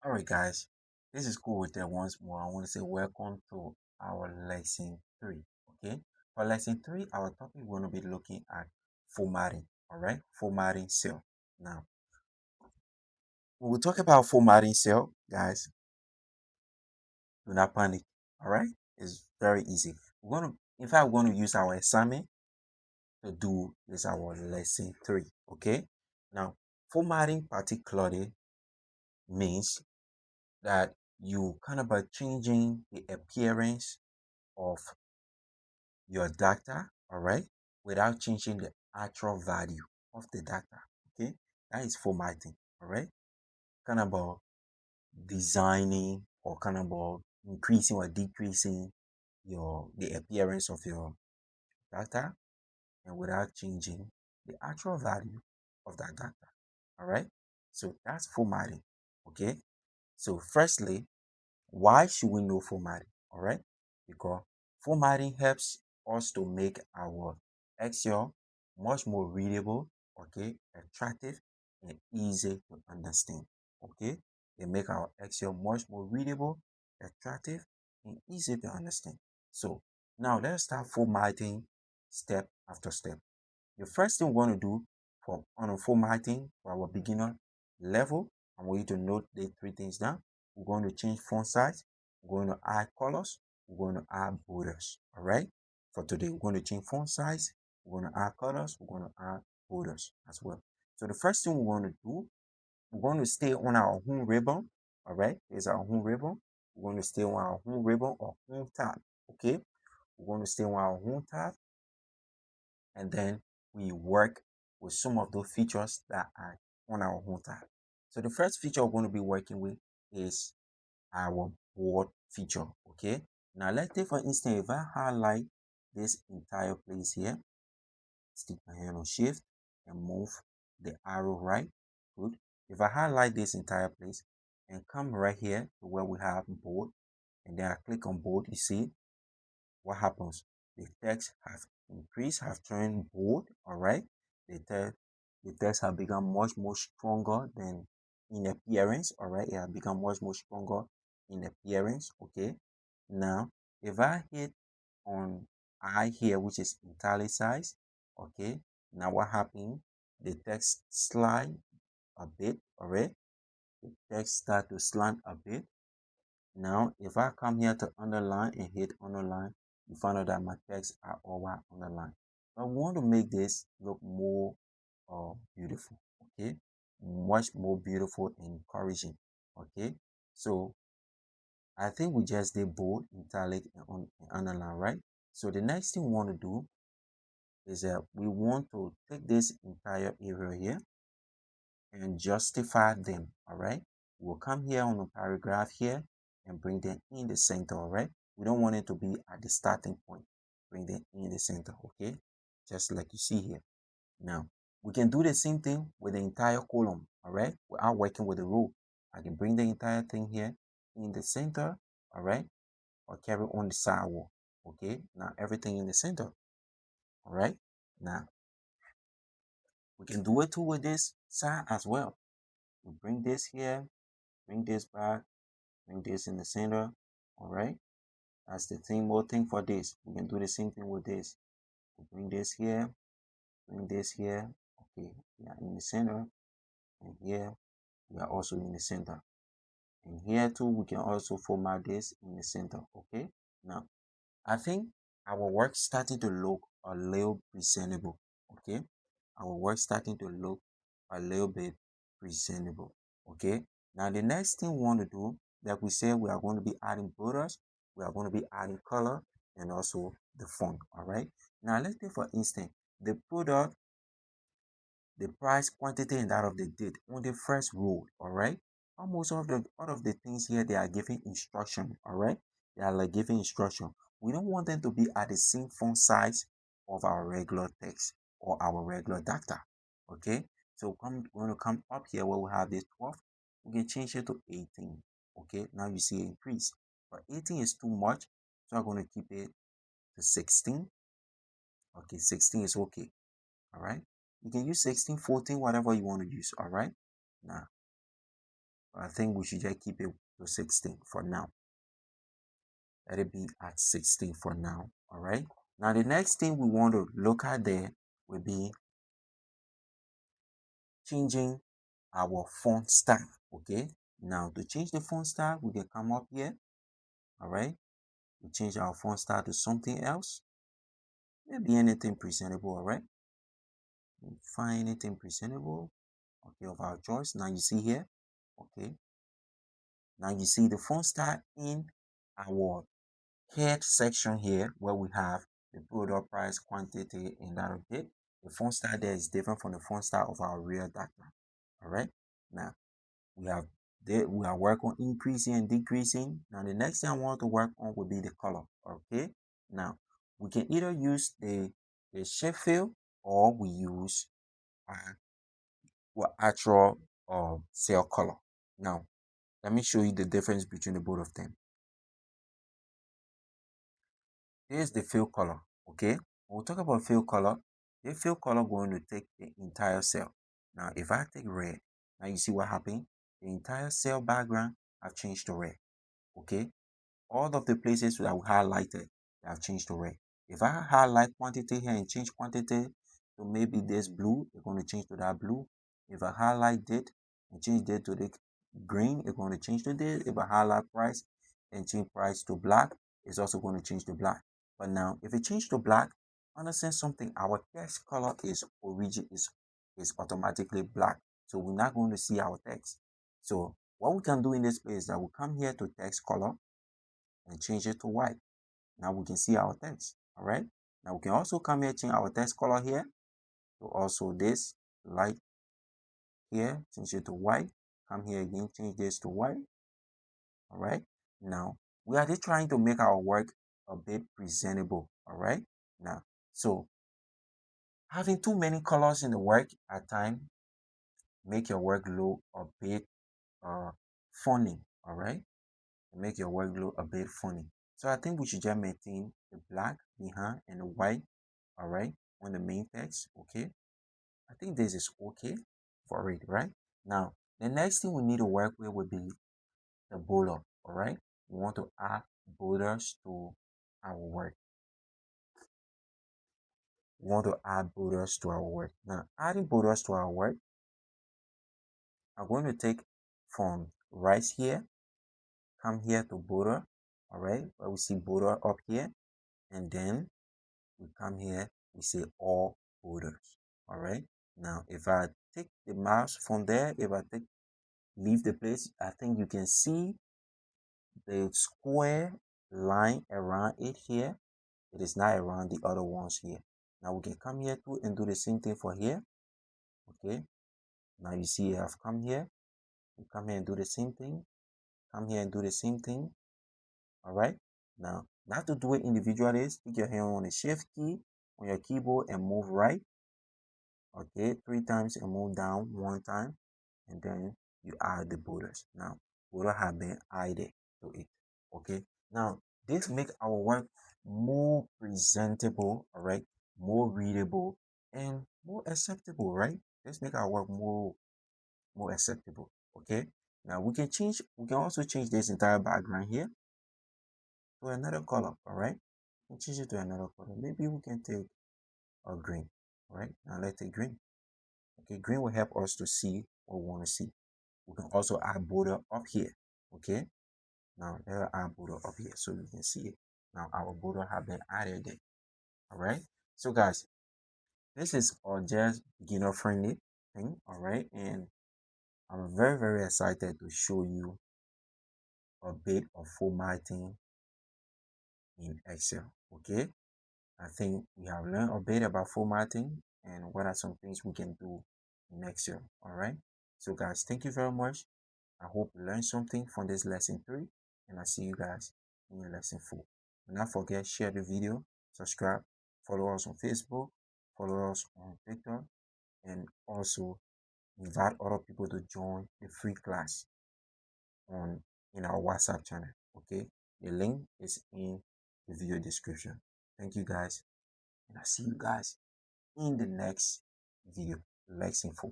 All right, guys, this is cool with that once more. I want to say welcome to our lesson three. Okay, for lesson three, our topic we're going to be looking at formatting. All right, formatting cell. Now, when we talk about formatting cell, guys, do not panic. All right, it's very easy. In fact, we're going to use our assignment to do this our lesson three. Okay, now formatting particularly means that you kind of are changing the appearance of your data, all right, without changing the actual value of the data. Okay, that is formatting, all right. Kind of about designing or kind of about increasing or decreasing the appearance of your data and without changing the actual value of that data. All right. So that's formatting. Okay. So firstly, why should we know formatting? All right, because formatting helps us to make our Excel much more readable, okay, attractive, and easy to understand. Okay, they make our Excel much more readable, attractive, and easy to understand. So now let's start formatting step after step. The first thing we want to do for on a formatting for our beginner level, I want you to note the three things down. We're going to change font size, we're going to add colors, we're going to add borders. All right. For today, we're going to change font size, we're going to add colors, we're going to add borders as well. So the first thing we want to do, we're going to stay on our home ribbon. All right. Here's our home ribbon. We're going to stay on our home ribbon or home tab. Okay. We're going to stay on our home tab and then we work with some of those features that are on our home tab. So the first feature we're going to be working with is our board feature. Okay. Now let's take for instance, if I highlight this entire place here, stick my hand on shift and move the arrow right. Good. If I highlight this entire place and come right here to where we have board, and then I click on board, you see what happens? The text have increased, have turned bold, all right? The text, the text have become much more stronger than in appearance, all right? It has become much more stronger in appearance, okay? Now, if I hit on I here, which is italicized, okay? Now what happened? The text slide a bit, all right? The text start to slant a bit, now, if I come here to underline and hit underline, you find out that my text are all underlined. I want to make this look more beautiful, okay? Much more beautiful and encouraging, okay? So I think we just did bold, italic, and underline, right? So the next thing we want to do is that we want to take this entire area here and justify them, all right? We'll come here on the paragraph here and bring them in the center, all right? We don't want it to be at the starting point. Bring them in the center, okay? Just like you see here. Now, we can do the same thing with the entire column, all right? Without working with the row. I can bring the entire thing here in the center, all right? Or carry on the side wall, okay? Now, everything in the center, all right? Now, we can do it too with this side as well. We bring this here, bring this back, bring this in the center. All right, that's the same more thing for this. We can do the same thing with this. We bring this here, bring this here. Okay, we are in the center, and here we are also in the center. And here too, we can also format this in the center. Okay, now I think our work starting to look a little presentable. Okay, our work starting to look a little bit presentable. Okay, now the next thing we want to do, like we said, we are going to be adding borders, we are going to be adding color and also the font. All right, now let's take for instance the product, the price, quantity, and that of the date on the first row. All right, almost all of the things here they are giving instruction. All right, they are like giving instruction. We don't want them to be at the same font size of our regular text or our regular data. Okay, so we're going to come up here where we have this 12. We can change it to 18. Okay, now you see increase, but 18 is too much, so I'm going to keep it to 16. Okay, 16 is okay. All right, you can use 16, 14, whatever you want to use. All right, now I think we should just keep it to 16 for now. Let it be at 16 for now. All right. Now the next thing we want to look at there will be changing our font style. Okay. Now to change the font style, we can come up here. All right. We change our font style to something else. Maybe anything presentable. All right. Find anything presentable. Okay, of our choice. Now you see here. Okay. Now you see the font style in our head section here where we have the product price, quantity, and that of it. The font style there is different from the font style of our real diagram. All right. Now we are working on increasing and decreasing. Now the next thing I want to work on will be the color. Okay. Now we can either use the shape fill or we use actual cell color. Now let me show you the difference between the both of them. Here's the fill color. Okay, when we talk about fill color, the fill color going to take the entire cell. Now if I take red, now you see what happened. The entire cell background have changed to red. Okay, all of the places that we highlighted have changed to red. If I highlight quantity here and change quantity to maybe this blue, it's going to change to that blue. If I highlight it and change it to the green, it's going to change to this. If I highlight price and change price to black, it's also going to change to black. But now if it change to black, understand something, our text color is automatically black. So we're not going to see our text. So what we can do in this place is that we come here to text color and change it to white. Now we can see our text. All right. Now we can also come here, change our text color here to also this light here, change it to white. Come here again, change this to white. All right. Now we are just trying to make our work a bit presentable. All right. Now, so having too many colors in the work at time make your work look a bit funny. All right. Make your work look a bit funny. So I think we should just maintain the black behind and the white, all right, on the main text. Okay. I think this is okay for it, right? Now, the next thing we need to work with would be the border, all right? We want to add borders to our work. We want to add borders to our work. Now, adding borders to our work, I'm going to take from right here, come here to border, all right? Where we see border up here, and then we come here, we say all borders, all right? Now, if I take the mouse from there, if I leave the place, I think you can see the square line around it here. It is not around the other ones here. Now we can come here too and do the same thing for here. Okay. Now you see I've come here. You come here and do the same thing. Come here and do the same thing. All right. Now, not to do it individually, stick your hand on the shift key on your keyboard and move right. Okay, 3 times and move down 1 time, and then you add the borders. Now, border have been added to it. Okay, now this makes our work more presentable, all right, more readable and more acceptable, right? Let's make our work more acceptable. Okay, now we can also change this entire background here to another color, all right? We can change it to another color. Maybe we can take a green. All right, now let's take green. Okay, green will help us to see what we want to see. We can also add border up here. Okay, now let's add border up here so you can see it. Now our border have been added there. All right, so guys, this is all just beginner friendly thing. All right, and I'm very excited to show you a bit of formatting in Excel. Okay, I think we have learned a bit about formatting and what are some things we can do in Excel. All right, so guys, thank you very much. I hope you learned something from this lesson 3, and I see you guys in your lesson 4. Do not forget, share the video, subscribe, follow us on Facebook, follow us on TikTok, and also invite other people to join the free class on in our WhatsApp channel. Okay, the link is in the video description. Thank you guys, and I see you guys in the next video, lesson 4.